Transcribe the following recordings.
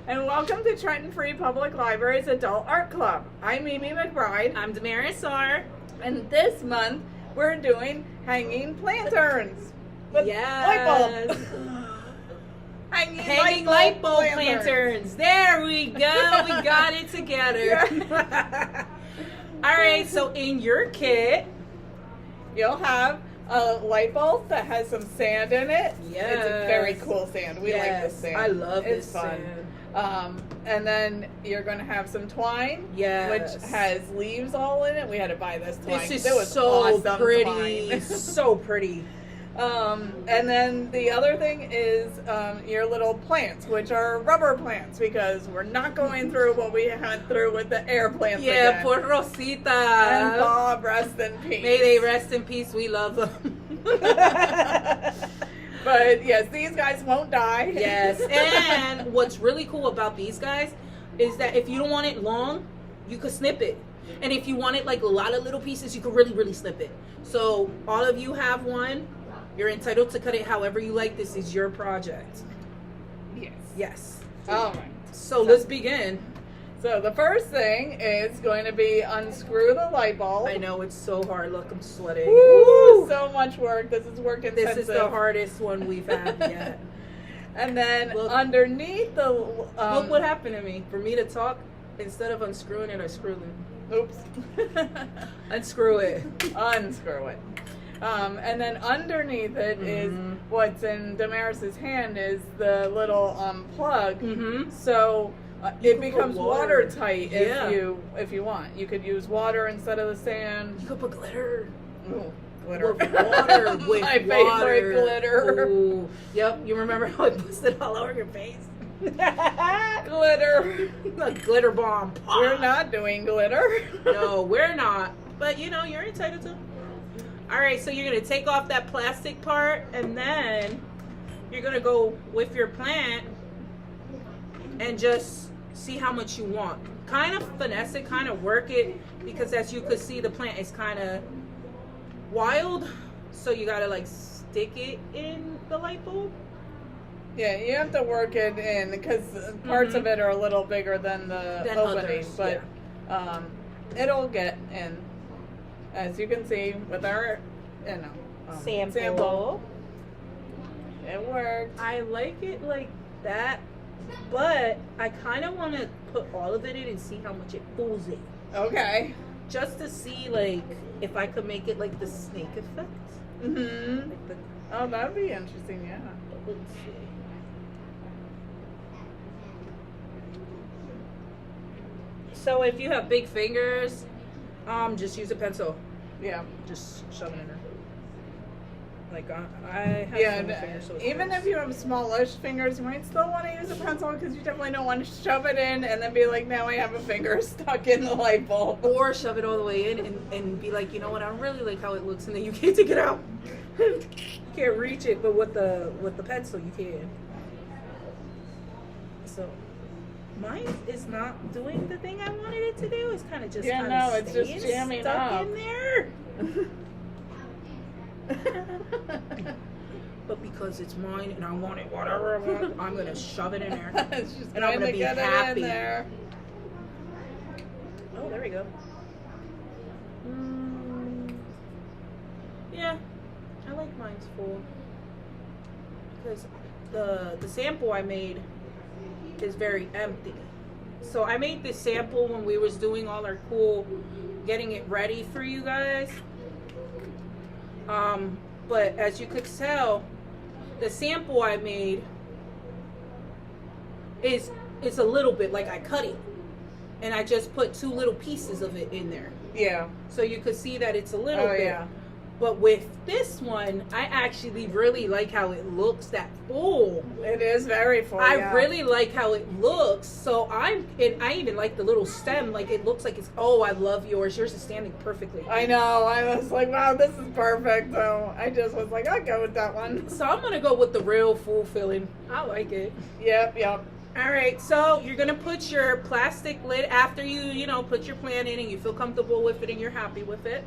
and welcome to Trenton Free Public Library's Adult Art Club. I'm Mimi McBride, I'm Damaris, and this month we're doing hanging lanterns with light bulbs. Hanging light bulb lanterns. There we go. We got it together. All right, so in your kit, you'll have a light bulb that has some sand in it. Yes. It's a very cool sand. We like this sand. I love it's this fun. sand. And then you're going to have some twine, which has leaves all in it. We had to buy this twine. This it was is so awesome pretty. twine. So pretty. And then the other thing is your little plants, which are rubber plants, because we're not going through what we had through with the air plants again. Poor Rosita. And Bob, rest in peace. May they rest in peace. We love them. But yes, these guys won't die. Yes. And what's really cool about these guys is that if you don't want it long, you could snip it. And if you want it like a lot of little pieces, you could really, really snip it. So all of you have one. You're entitled to cut it however you like. This is your project. Yes. Yes. All right. So let's begin. So the first thing is going to be unscrew the light bulb. I know it's so hard. Look, I'm sweating. Woo! So much work. This is work intensive. This is the hardest one we've had yet. And then underneath the... look what happened to me. For me to talk, instead of unscrewing it, I screwed it. Oops. Unscrew it. Unscrew it. And then underneath it is what's in Damaris's hand is the little plug. So it becomes watertight if you want. You could use water instead of the sand. You could put glitter. Ooh, glitter. With water. With my water. favorite glitter. Ooh. Yep. You remember how I busted all over your face? Glitter. A glitter bomb. We're not doing glitter. No, we're not. But you know, you're entitled to. All right, so you're going to take off that plastic part, and then you're going to go with your plant and just see how much you want. Kind of finesse it, kind of work it, because as you could see, the plant is kind of wild, so you got to like stick it in the light bulb. Yeah, you have to work it in, because parts of it are a little bigger than the opening, but it'll get in. As you can see with our, sample, it worked. I like it like that, but I kind of want to put all of it in and see how much it pulls it. Okay. Just to see, like, if I could make it like the snake effect. Like oh, that'd be interesting, yeah. Let's see. So if you have big fingers, just use a pencil. Yeah. Just shove it in there. Like I have small fingers, so even if you have smallish fingers, you might still want to use a pencil, because you definitely don't want to shove it in and then be like, now I have a finger stuck in the light bulb. Or shove it all the way in and be like, you know what, I don't really like how it looks, and then you can't take it out. You can't reach it, but with the pencil you can. So mine is not doing the thing I wanted it to do. It's kind of just it's just jamming stuck up in there. But because it's mine and I want it whatever I want, I'm gonna shove it in there. It's just and I'm gonna be happy. In there. Oh, there we go. Yeah, I like mine's full, because the sample I made is very empty. So I made this sample when we was doing all our cool getting it ready for you guys. But as you could tell, the sample I made is a little bit, like I cut it and I just put 2 little pieces of it in there. Yeah. So you could see that it's a little bit. Yeah. But with this one, I actually really like how it looks, that full. It is very full. I really like how it looks. So I even like the little stem. Like it looks like it's, oh, I love yours. Yours is standing perfectly. I know. I was like, wow, this is perfect. So I just was like, I'll go with that one. So I'm going to go with the real full filling. I like it. Yep. All right, so you're going to put your plastic lid after you put your plant in and you feel comfortable with it and you're happy with it.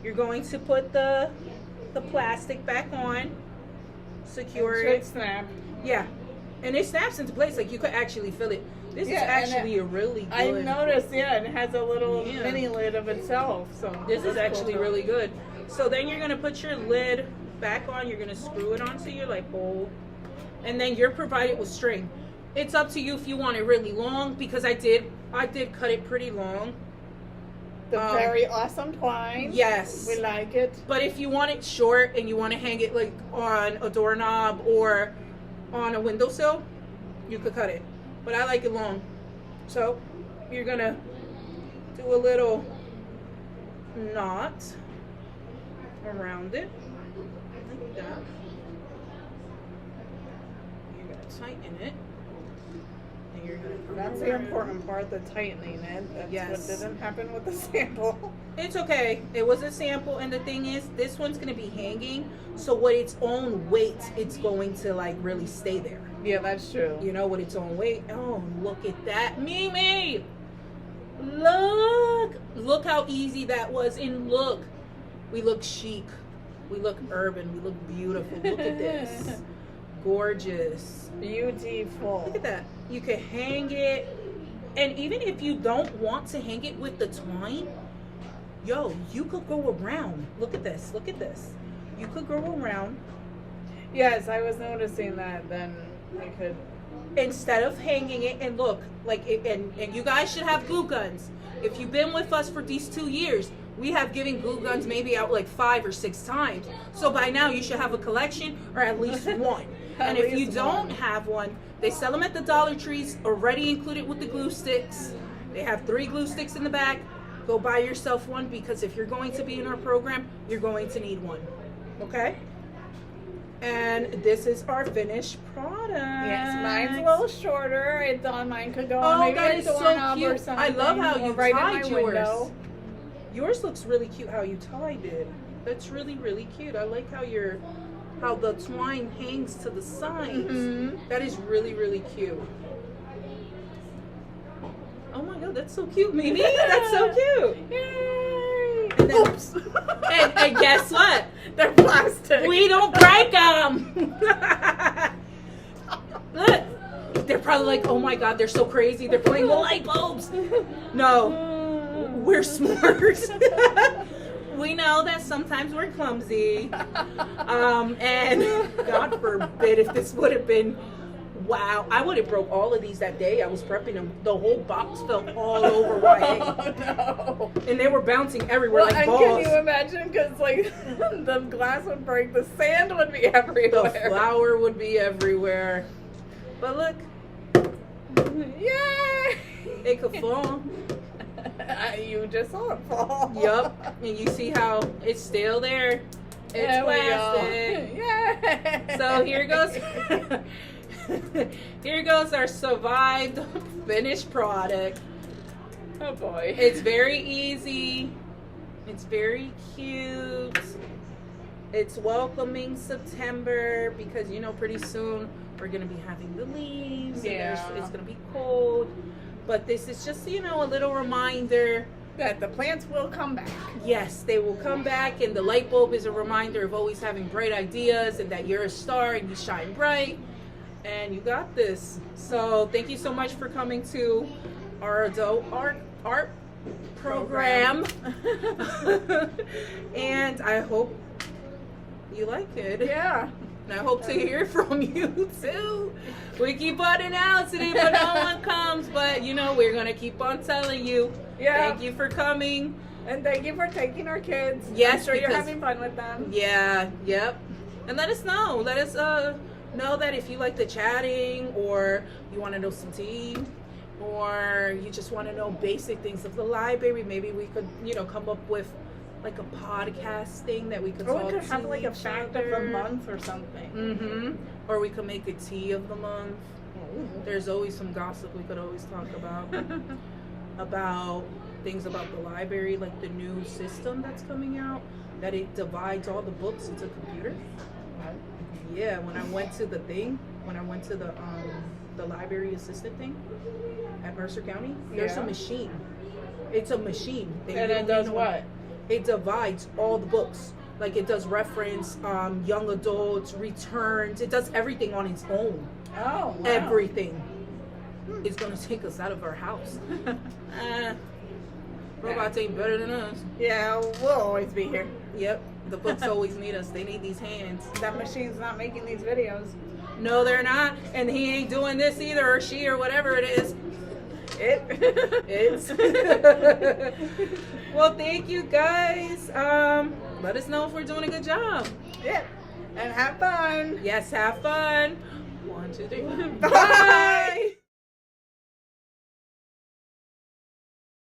You're going to put the plastic back on, secure it. Snap. Yeah. And it snaps into place. Like, you could actually feel it. This is Yeah, and actually a really good. I noticed, it has a little Yeah. mini lid of itself. So This is that's actually cool. really good. So then you're going to put your lid back on. You're going to screw it onto your light bulb. And then you're provided with string. It's up to you if you want it really long, because I did cut it pretty long. The very awesome twine. Yes. We like it. But if you want it short and you want to hang it like on a doorknob or on a windowsill, you could cut it. But I like it long. So you're going to do a little knot around it. Like that. You're going to tighten it. And you're going to That's the important part, the tightening it. That's Yes. what didn't happen with the sample. It's okay. It was a sample, and the thing is, this one's going to be hanging, so with its own weight, it's going to like really stay there. Yeah, that's true. You know, with its own weight. Oh, look at that. Mimi! Look how easy that was. And look, we look chic. We look urban. We look beautiful. Look at this. Gorgeous. Beautiful. Look at that. You can hang it. And even if you don't want to hang it with the twine, yo, you could go around. Look at this. Look at this. You could go around. Yes, I was noticing that. Then we could. Instead of hanging it, and look, like, and you guys should have glue guns. If you've been with us for these 2 years, we have given glue guns maybe out like 5 or 6 times. So by now you should have a collection, or at least one. And if you don't have one, they sell them at the Dollar Trees, already included with the glue sticks. They have 3 glue sticks in the back. Go buy yourself one, because if you're going to be in our program, you're going to need one. Okay? And this is our finished product. Yes, mine's a little shorter. I thought mine could go on Oh, maybe that a is so doorknob or cute. something. I love how or you right in tied my yours. window. Yours looks really cute how you tied it. That's really, really cute. I like how the twine hangs to the sides. Mm-hmm. That is really, really cute. Oh my god, that's so cute, Mimi. That's so cute. Yay! And then, Oops. and guess what? They're plastic. We don't break them. Look, they're probably like, oh my god, they're so crazy. They're playing with light bulbs. No, we're smart. We know that sometimes we're clumsy. And God forbid if this would have been, wow, I would have broke all of these that day. I was prepping them. The whole box fell all over YA. Oh no. And they were bouncing everywhere Well, like and balls. can you imagine? Because like the glass would break, the sand would be everywhere. The flour would be everywhere. But look, Yay! it could fall. You just saw it fall. Yup. And you see how it's still there. It's There we go. plastic. Yay! So here goes. Here goes our survived finished product. Oh boy. It's very easy. It's very cute. It's welcoming September, because you know pretty soon we're gonna be having the leaves. Yeah. And it's gonna be cold. But this is just, you know, a little reminder that the plants will come back. yes, they will come back, and the light bulb is a reminder of always having bright ideas, and that you're a star and you shine bright, and you got this. So thank you so much for coming to our adult art program. And I hope you like it. Yeah. And I hope to hear from you too. We keep on announcing it, but no one comes. But you know, we're gonna keep on telling you. Yeah. Thank you for coming. And thank you for taking our kids. Yes, I'm sure you're because- having fun with them. Yeah, yep. And let us know. Let us know that if you like the chatting, or you want to know some tea, or you just want to know basic things of the library. Maybe we could, you know, come up with like a podcast thing that we could Or talk we could to have like a each fact other. of the month or something. Mm-hmm. Or we could make a tea of the month. There's always some gossip we could always talk about things about the library, like the new system that's coming out, that it divides all the books into computers. Yeah, when I went to the library assistant thing at Mercer County, there's Yeah. a machine. It's a machine. And it does what? It divides all the books. Like it does reference young adults, returns. It does everything on its own. Oh, wow. Everything. It's gonna take us out of our house. Robots ain't better than us. Yeah, we'll always be here. Yep. The books always need us. They need these hands. That machine's not making these videos. No, they're not. And he ain't doing this either, or she, or whatever it is. It's. Well, thank you guys. Let us know if we're doing a good job. Yeah. And have fun. Yes, have fun. 1, 2, 3. Bye.